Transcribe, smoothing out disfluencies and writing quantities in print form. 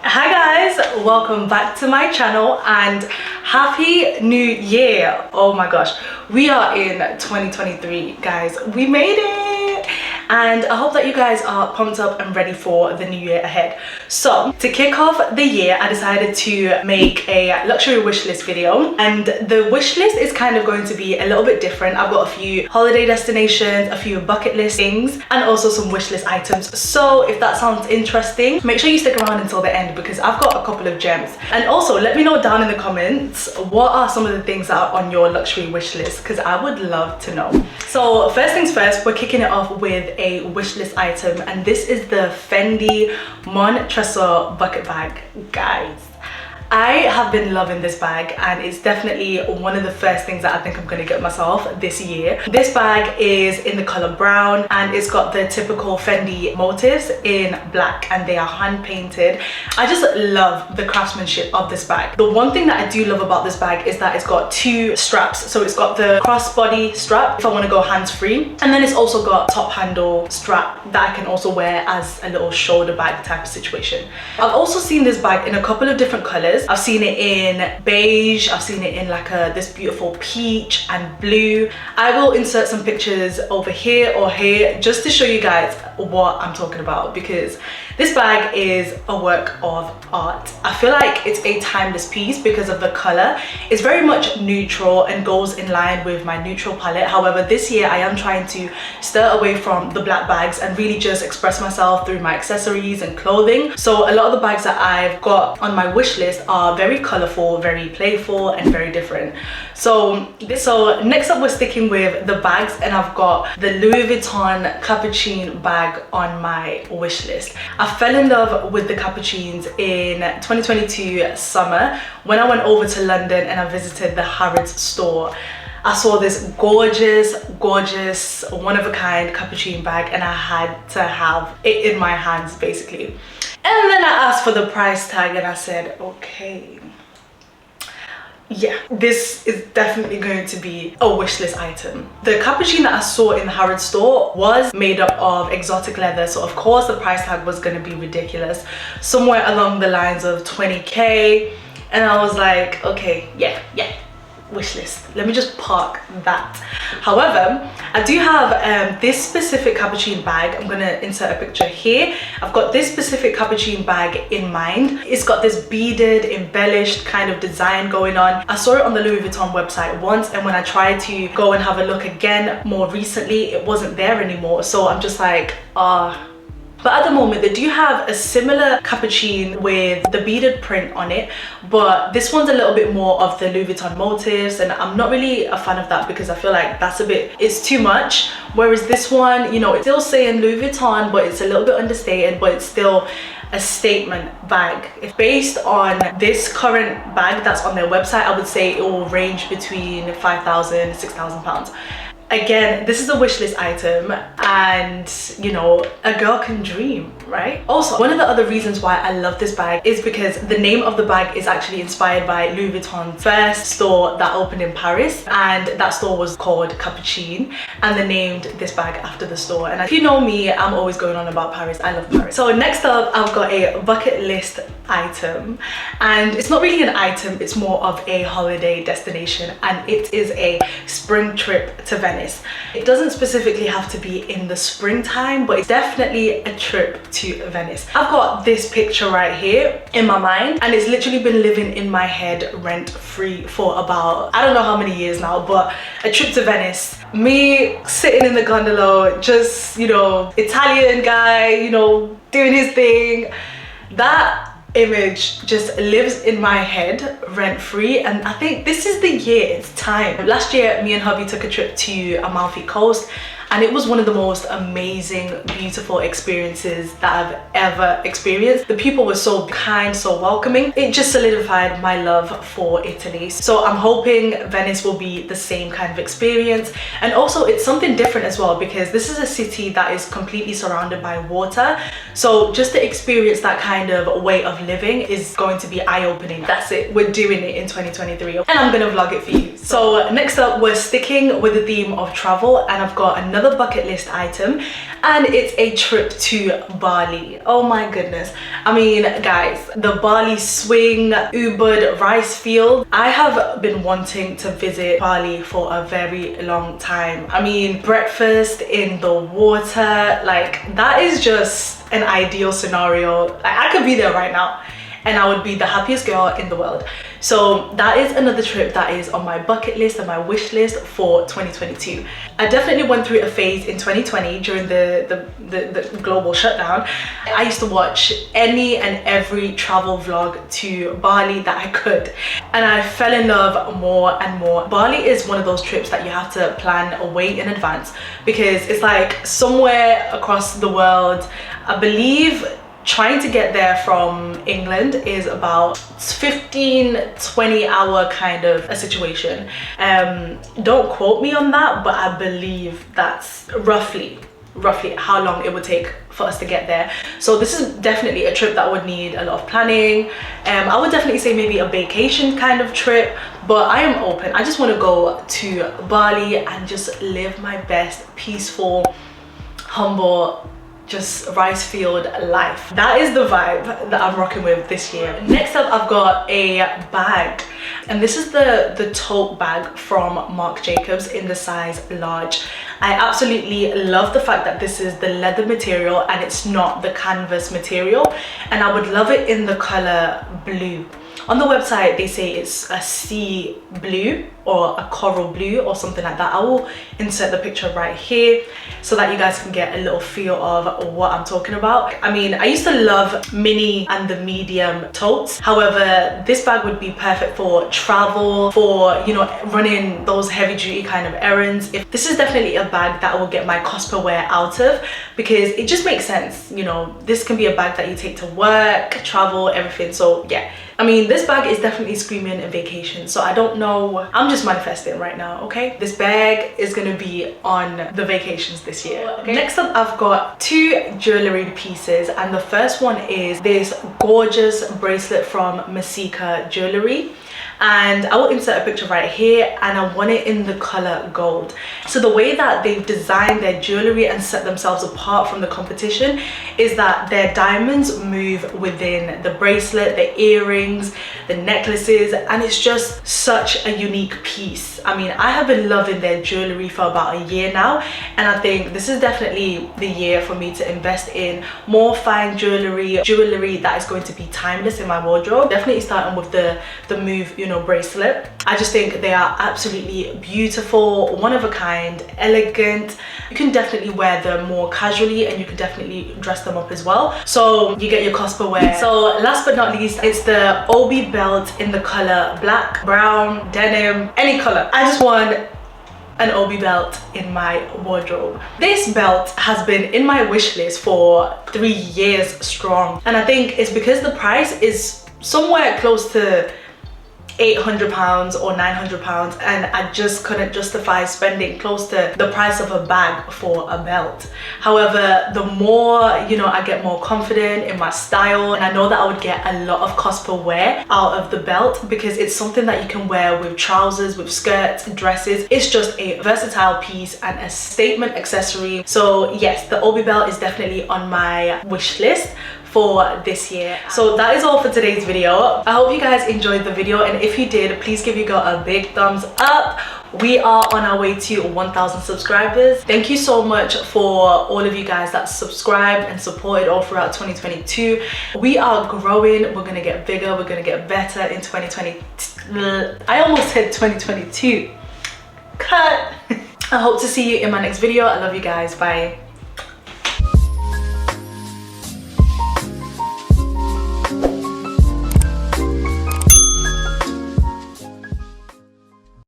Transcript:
Hi guys, welcome back to my channel and happy new year. Oh my gosh, we are in 2023 guys. We made it and I hope that you guys are pumped up and ready for the new year ahead. So to kick off the year, I decided to make a luxury wish list video, and the wish list is kind of going to be a little bit different. I've got a few holiday destinations, a few bucket list things, and also some wish list items. So if that sounds interesting, make sure you stick around until the end because I've got a couple of gems. And also let me know down in the comments what are some of the things that are on your luxury wish list, because I would love to know. So first things first, we're kicking it off with a wish list item, and this is the Fendi Mon Tresor bucket bag. Guys, I have been loving this bag and it's definitely one of the first things that I think I'm going to get myself this year. This bag is in the color brown and it's got the typical Fendi motifs in black and they are hand painted. I just love the craftsmanship of this bag. The one thing that I do love about this bag is that it's got two straps. So it's got the crossbody strap if I want to go hands-free, and then it's also got top handle strap that I can also wear as a little shoulder bag type of situation. I've also seen this bag in a couple of different colors. I've seen it in beige, I've seen it in like this beautiful peach and blue. I will insert some pictures over here or here just to show you guys what I'm talking about, because this bag is a work of art. I feel like it's a timeless piece because of the color. It's very much neutral and goes in line with my neutral palette. However, this year I am trying to stir away from the black bags and really just express myself through my accessories and clothing. So a lot of the bags that I've got on my wish list are very colorful, very playful, and very different. So next up we're sticking with the bags, and I've got the Louis Vuitton Capucine bag on my wish list. I fell in love with the Capucines in 2022 summer when I went over to London and I visited the Harrods store. I saw this gorgeous one-of-a-kind Capucine bag and I had to have it in my hands basically. And then I asked for the price tag and I said, okay, yeah, this is definitely going to be a wish list item. The Capucine that I saw in the Harrods store was made up of exotic leather, so of course the price tag was going to be ridiculous, somewhere along the lines of 20k, and I was like, okay, yeah, wish list. Let me just park that. However, I do have this specific Capucine bag. I'm gonna insert a picture here. I've got this specific Capucine bag in mind. It's got this beaded, embellished kind of design going on. I saw it on the Louis Vuitton website once, and when I tried to go and have a look again more recently, it wasn't there anymore. So I'm just like, But at the moment, they do have a similar Capucine with the beaded print on it, but this one's a little bit more of the Louis Vuitton motifs, and I'm not really a fan of that because I feel like it's too much. Whereas this one, you know, it's still saying Louis Vuitton, but it's a little bit understated, but it's still a statement bag. If based on this current bag that's on their website, I would say it will range between 5,000 and 6,000 pounds. Again, this is a wish list item, and you know, a girl can dream, right? Also, one of the other reasons why I love this bag is because the name of the bag is actually inspired by Louis Vuitton's first store that opened in Paris, and that store was called Capucine, and they named this bag after the store. And if you know me, I'm always going on about Paris. I love Paris. So next up, I've got a bucket list item, and it's not really an item, it's more of a holiday destination, and it is a spring trip to Venice. It doesn't specifically have to be in the springtime, but it's definitely a trip to Venice. I've got this picture right here in my mind, and it's literally been living in my head rent-free for about, I don't know how many years now, but a trip to Venice. Me sitting in the gondola, just, you know, Italian guy, you know, doing his thing. That image just lives in my head rent-free, and I think this is the year, it's time. Last year, me and hubby took a trip to Amalfi Coast, and it was one of the most amazing, beautiful experiences that I've ever experienced. The people were so kind, so welcoming. It just solidified my love for Italy. So I'm hoping Venice will be the same kind of experience. And also it's something different as well, because this is a city that is completely surrounded by water. So just to experience that kind of way of living is going to be eye-opening. That's it, we're doing it in 2023, and I'm gonna vlog it for you. So next up, we're sticking with the theme of travel, and I've got another another bucket list item, and it's a trip to Bali. Oh my goodness. I mean, guys, the Bali swing, Ubud rice field. I have been wanting to visit Bali for a very long time. I mean, breakfast in the water, like that is just an ideal scenario. Like, I could be there right now and I would be the happiest girl in the world. So that is another trip that is on my bucket list and my wish list for 2022. I definitely went through a phase in 2020 during the global shutdown. I used to watch any and every travel vlog to Bali that I could, and I fell in love more and more. Bali is one of those trips that you have to plan way in advance, because it's like somewhere across the world. I believe trying to get there from England is about 15-20 hour kind of a situation. Don't quote me on that, but I believe that's roughly how long it would take for us to get there. So this is definitely a trip that would need a lot of planning. I would definitely say maybe a vacation kind of trip, but I am open. I just want to go to Bali and just live my best peaceful, humble, just rice field life. That is the vibe that I'm rocking with this year. Next up, I've got a bag, and this is the tote bag from Marc Jacobs in the size large. I absolutely love the fact that this is the leather material and it's not the canvas material, and I would love it in the color blue. On the website, they say it's a sea blue or a coral blue or something like that. I will insert the picture right here so that you guys can get a little feel of what I'm talking about. I mean, I used to love mini and the medium totes. However, this bag would be perfect for travel, for, you know, running those heavy duty kind of errands. This is definitely a bag that I will get my cost per wear out of, because it just makes sense. You know, this can be a bag that you take to work, travel, everything. So yeah, I mean, this bag is definitely screaming a vacation. So I don't know, I'm just manifesting right now, okay? This bag is gonna be on the vacations this year. Okay. Next up, I've got two jewelry pieces, and the first one is this gorgeous bracelet from Masika Jewelry. And I will insert a picture right here, and I want it in the color gold. So the way that they've designed their jewelry and set themselves apart from the competition is that their diamonds move within the bracelet, the earrings, the necklaces, and it's just such a unique piece. I mean, I have been loving their jewelry for about a year now, and I think this is definitely the year for me to invest in more fine jewelry that is going to be timeless in my wardrobe. Definitely starting with the move, you know, bracelet. I just think they are absolutely beautiful, one of a kind, elegant. You can definitely wear them more casually, and you can definitely dress them up as well, so you get your cost per wear. So last but not least, it's the Obi Belt in the color black, brown, denim, any color. I just want an Obi Belt in my wardrobe. This belt has been in my wish list for 3 years strong, and I think it's because the price is somewhere close to £800 or £900, and I just couldn't justify spending close to the price of a bag for a belt. However, the more, you know, I get more confident in my style, and I know that I would get a lot of cost per wear out of the belt, because it's something that you can wear with trousers, with skirts, dresses. It's just a versatile piece and a statement accessory. So yes, the Obi Belt is definitely on my wish list for this year. So that is all for today's video. I hope you guys enjoyed the video, and if you did, please give your girl a big thumbs up. We are on our way to 1,000 subscribers. Thank you so much for all of you guys that subscribed and supported all throughout 2022. We are growing, we're gonna get bigger, we're gonna get better in 2020. I almost said 2022. Cut. I hope to see you in my next video. I love you guys. Bye.